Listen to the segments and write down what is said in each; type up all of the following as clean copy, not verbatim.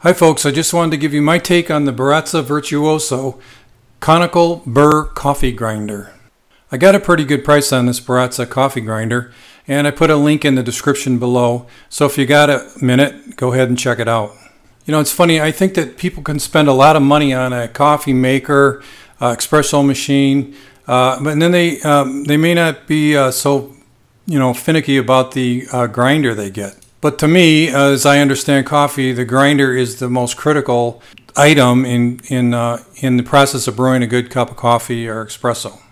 Hi folks, I just wanted to give you my take on the Baratza Virtuoso conical burr coffee grinder. I got a pretty good price on this Baratza coffee grinder, and I put a link in the description below, so if you got a minute, go ahead and check it out. You know, it's funny, I think that people can spend a lot of money on a coffee maker, espresso machine, but then they may not be so finicky about the grinder they get. But to me, as I understand coffee, the grinder is the most critical item in the process of brewing a good cup of coffee or espresso.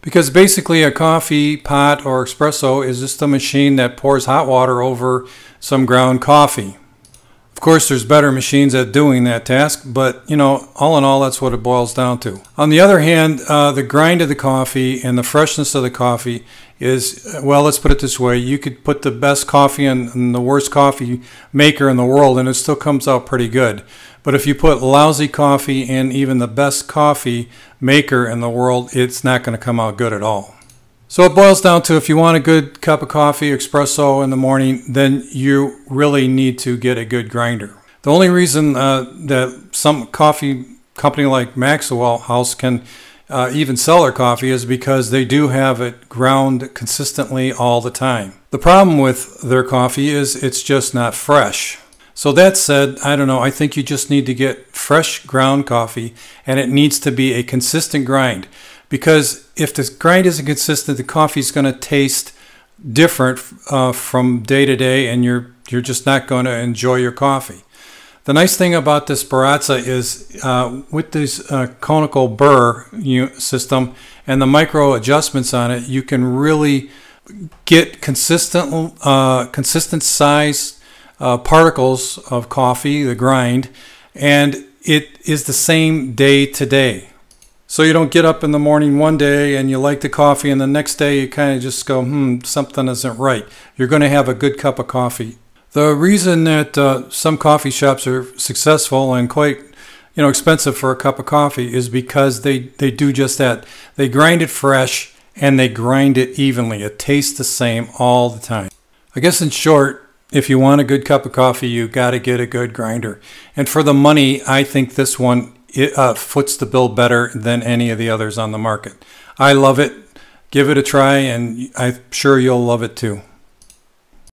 Because basically a coffee pot or espresso is just a machine that pours hot water over some ground coffee. Of course, there's better machines at doing that task, but all in all, that's what it boils down to. On the other hand, the grind of the coffee and the freshness of the coffee is, well, let's put it this way. You could put the best coffee in the worst coffee maker in the world and it still comes out pretty good. But if you put lousy coffee in even the best coffee maker in the world, it's not going to come out good at all. So it boils down to, if you want a good cup of coffee, espresso in the morning, then you really need to get a good grinder. The only reason that some coffee company like Maxwell House can even sell their coffee is because they do have it ground consistently all the time. The problem with their coffee is it's just not fresh. So that said, I don't know, I think you just need to get fresh ground coffee, and it needs to be a consistent grind. Because if the grind isn't consistent, the coffee is going to taste different from day to day, and you're just not going to enjoy your coffee. The nice thing about this Baratza is with this conical burr system and the micro adjustments on it, you can really get consistent size particles of coffee, the grind, and it is the same day to day. So you don't get up in the morning one day and you like the coffee, and the next day you kind of just go, something isn't right. You're going to have a good cup of coffee. The reason that some coffee shops are successful and quite expensive for a cup of coffee is because they do just that. They grind it fresh and they grind it evenly. It tastes the same all the time. I guess in short, if you want a good cup of coffee, you got to get a good grinder. And for the money, I think this one foots the bill better than any of the others on the market. I love it. Give it a try, and I'm sure you'll love it too.